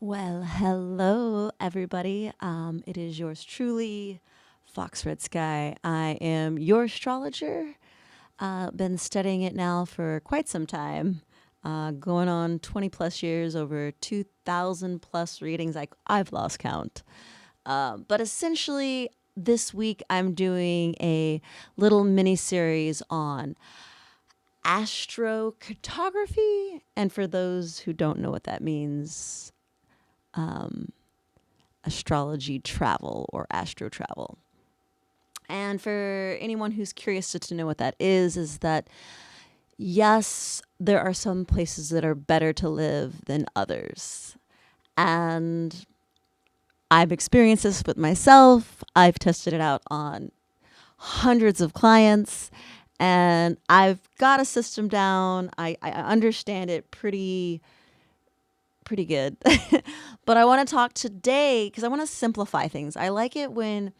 Well, hello, everybody. It is yours truly, Fox RedSky. I am your astrologer. Been studying it now for quite some time, going on 20 plus years, over 2,000 plus readings. I've lost count. But essentially, this week I'm doing a little mini series on astrocartography. And for those who don't know what that means, astrology travel or astro travel. And for anyone who's curious to know what that is that yes, there are some places that are better to live than others. And I've experienced this with myself. I've tested it out on hundreds of clients and I've got a system down. I understand it pretty good. But I want to talk today because I want to simplify things. I like it when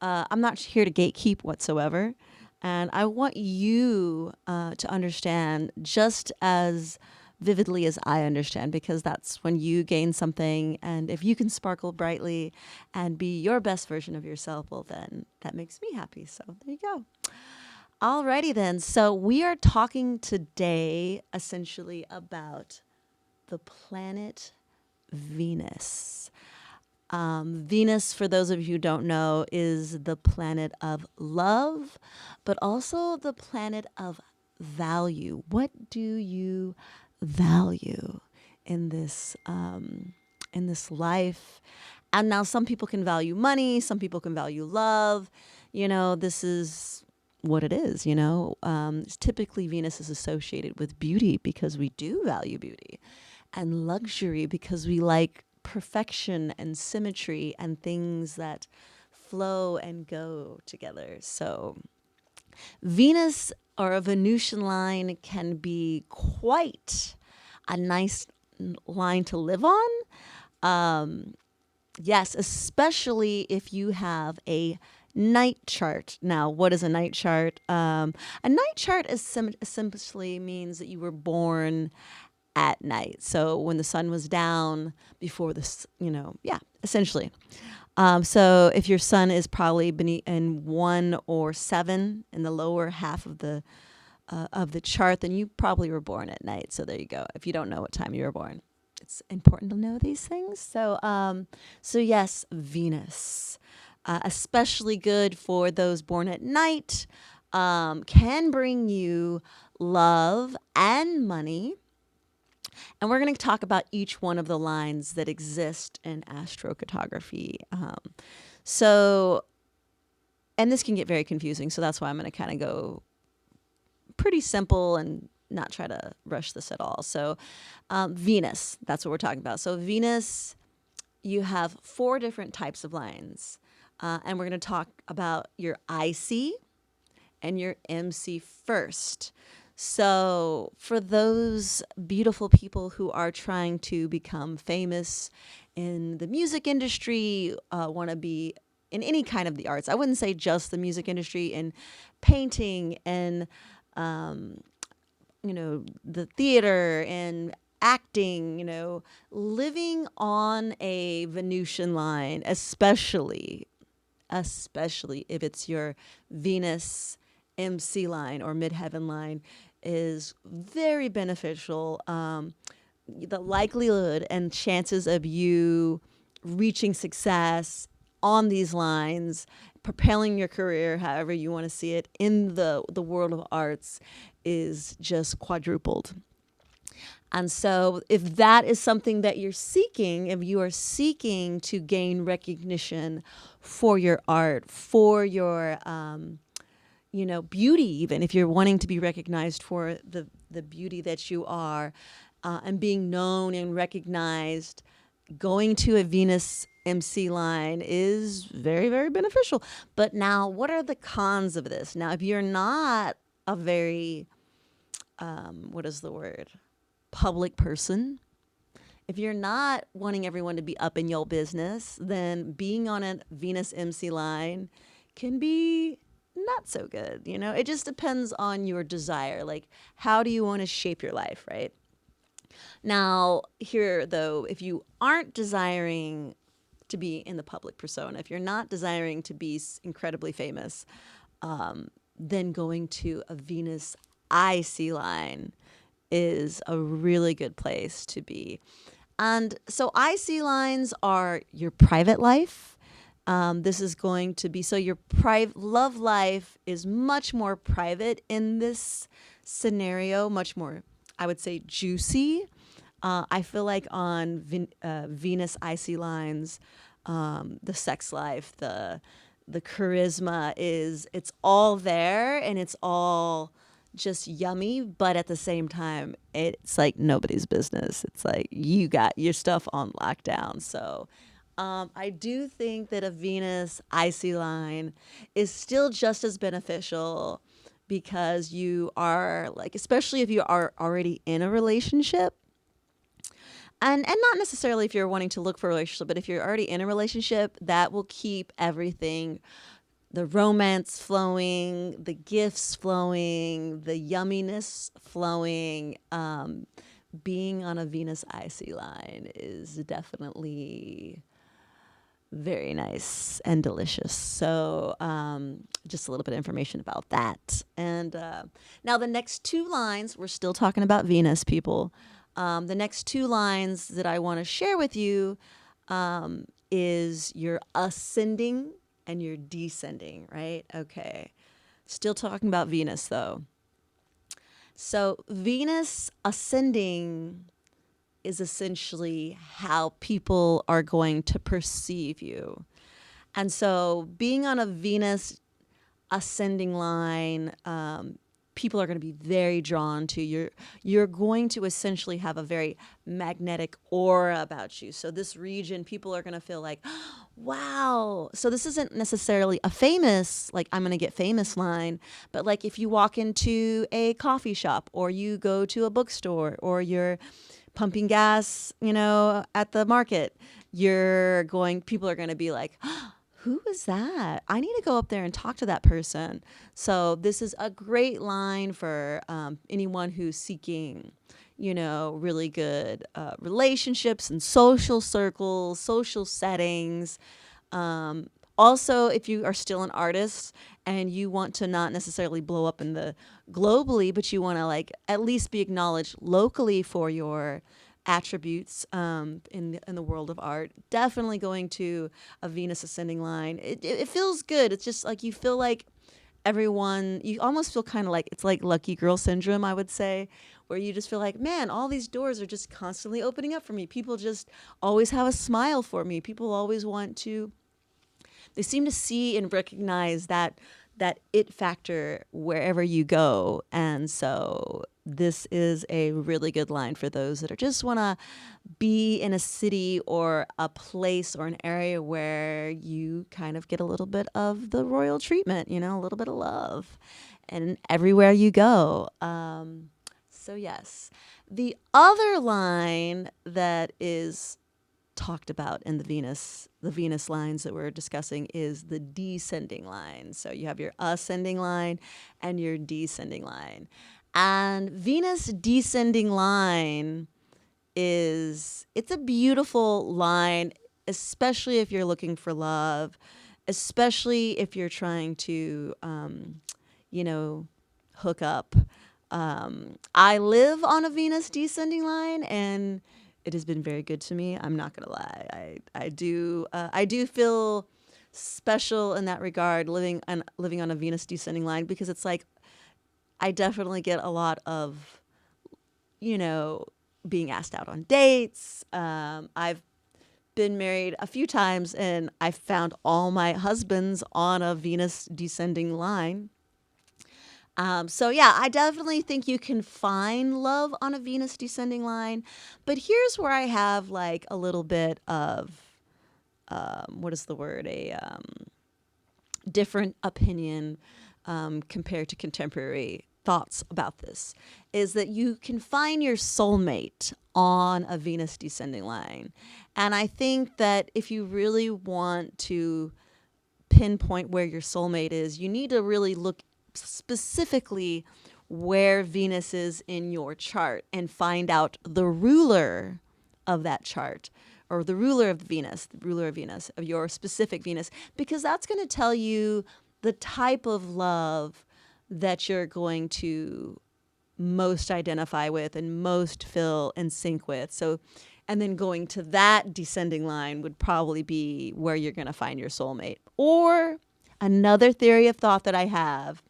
I'm not here to gatekeep whatsoever. And I want you to understand just as vividly as I understand, because that's when you gain something. And if you can sparkle brightly and be your best version of yourself, well, then that makes me happy. So there you go. Alrighty then. So we are talking today essentially about the planet Venus. Venus, for those of you who don't know, is the planet of love, but also the planet of value. What do you value in this life? And now some people can value money, some people can value love. This is what it is. Typically Venus is associated with beauty because we do value beauty, and luxury because we like perfection and symmetry and things that flow and go together. So Venus or a Venusian line can be quite a nice line to live on. Yes, especially if you have a night chart. Now, what is a night chart? A night chart is simply means that you were born at night. So when the sun was down before this, yeah, essentially. So if your sun is probably beneath in 1 or 7 in the lower half of the chart, then you probably were born at night. So there you go. If you don't know what time you were born, it's important to know these things. So yes, Venus, especially good for those born at night, can bring you love and money. And we're going to talk about each one of the lines that exist in astrocartography. So, and this can get very confusing. So that's why I'm going to kind of go pretty simple and not try to rush this at all. So, Venus, that's what we're talking about. So, Venus, you have 4 different types of lines. And we're going to talk about your IC and your MC first. So, for those beautiful people who are trying to become famous in the music industry, want to be in any kind of the arts, I wouldn't say just the music industry, in painting and, the theater and acting, living on a Venusian line, especially if it's your Venus MC line or Midheaven line, is very beneficial. The likelihood and chances of you reaching success on these lines, propelling your career however you want to see it in the world of arts, is just quadrupled. And so, if that is something that you're seeking, if you are seeking to gain recognition for your art, for your, beauty, even if you're wanting to be recognized for the beauty that you are, and being known and recognized, going to a Venus MC line is very, very beneficial. But now, what are the cons of this? Now, if you're not a very, what is the word? Public person, if you're not wanting everyone to be up in your business, then being on a Venus MC line can be not so good. It just depends on your desire. Like, how do you want to shape your life, right? Now, here though, if you aren't desiring to be in the public persona, if you're not desiring to be incredibly famous, then going to a Venus IC line is a really good place to be. And so IC lines are your private life. This is going to be so your private love life is much more private in this scenario, much more, I would say, juicy. I feel like on Venus IC lines, the sex life, the charisma it's all there and it's all just yummy, but at the same time, it's like nobody's business. It's like you got your stuff on lockdown. So I do think that a Venus IC line is still just as beneficial because you are like, especially if you are already in a relationship, and not necessarily if you're wanting to look for a relationship, but if you're already in a relationship, that will keep everything, the romance flowing, the gifts flowing, the yumminess flowing. Being on a Venus IC line is definitely very nice and delicious. So, just a little bit of information about that. And now, the next two lines, we're still talking about Venus, people. The next two lines that I want to share with you is your ascending and your descending, right? Okay. Still talking about Venus, though. So, Venus ascending is essentially how people are going to perceive you. And so, being on a Venus ascending line, people are going to be very drawn to you're going to essentially have a very magnetic aura about you. So this region, people are going to feel like, wow. So this isn't necessarily a famous, like I'm going to get famous line, but like if you walk into a coffee shop or you go to a bookstore or you're pumping gas, at the market, people are going to be like, who is that? I need to go up there and talk to that person. So this is a great line for anyone who's seeking, really good relationships and social circles, social settings. Also, if you are still an artist and you want to not necessarily blow up in the globally, but you want to like at least be acknowledged locally for your attributes in the world of art, definitely going to a Venus ascending line. It feels good. It's just like you feel like everyone, you almost feel kind of like it's like lucky girl syndrome, I would say, where you just feel like, man, all these doors are just constantly opening up for me. People just always have a smile for me. People always want to, they seem to see and recognize that it factor wherever you go. And so this is a really good line for those that are just want to be in a city or a place or an area where you kind of get a little bit of the royal treatment, a little bit of love, and everywhere you go. So yes, the other line that is talked about in the Venus lines that we're discussing is the descending line. So you have your ascending line and your descending line. And Venus descending line it's a beautiful line, especially if you're looking for love, especially if you're trying to you know, hook up. I live on a Venus descending line, and it has been very good to me. I'm not gonna lie. I do feel special in that regard, living on a Venus descending line, because it's like I definitely get a lot of, you know, being asked out on dates. I've been married a few times, and I found all my husbands on a Venus descending line. So yeah, I definitely think you can find love on a Venus descending line, but here's where I have like a little bit of what is the word? Different opinion compared to contemporary thoughts about this, is that you can find your soulmate on a Venus descending line. And I think that if you really want to pinpoint where your soulmate is, you need to really look specifically where Venus is in your chart and find out the ruler of that chart, or the ruler of Venus, of your specific Venus, because that's going to tell you the type of love that you're going to most identify with and most feel in sync with. So, and then going to that descending line would probably be where you're going to find your soulmate. Or another theory of thought that I have,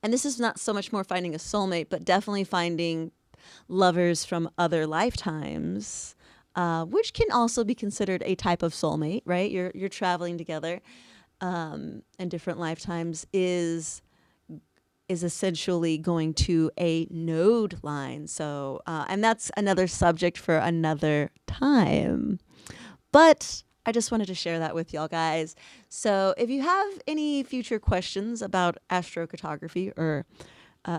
and this is not so much more finding a soulmate, but definitely finding lovers from other lifetimes, which can also be considered a type of soulmate, right? You're traveling together in different lifetimes, is essentially going to a node line. So, and that's another subject for another time. But I just wanted to share that with y'all guys. So if you have any future questions about astrocartography or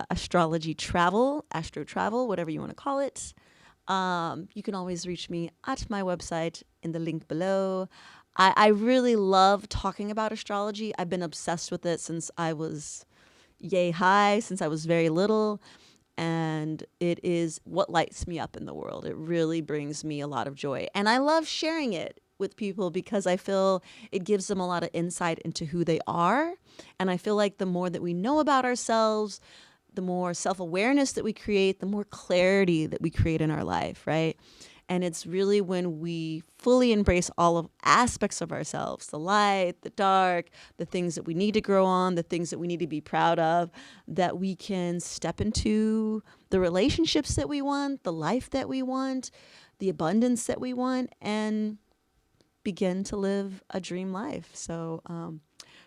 astrology travel, astro travel, whatever you want to call it, you can always reach me at my website in the link below. I really love talking about astrology. I've been obsessed with it since I was yay high, since I was very little. And it is what lights me up in the world. It really brings me a lot of joy. And I love sharing it with people because I feel it gives them a lot of insight into who they are. And I feel like the more that we know about ourselves, the more self-awareness that we create, the more clarity that we create in our life, right? And it's really when we fully embrace all of aspects of ourselves, the light, the dark, the things that we need to grow on, the things that we need to be proud of, that we can step into the relationships that we want, the life that we want, the abundance that we want, and begin to live a dream life. So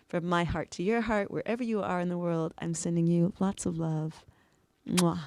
from my heart to your heart, wherever you are in the world, I'm sending you lots of love. Mwah.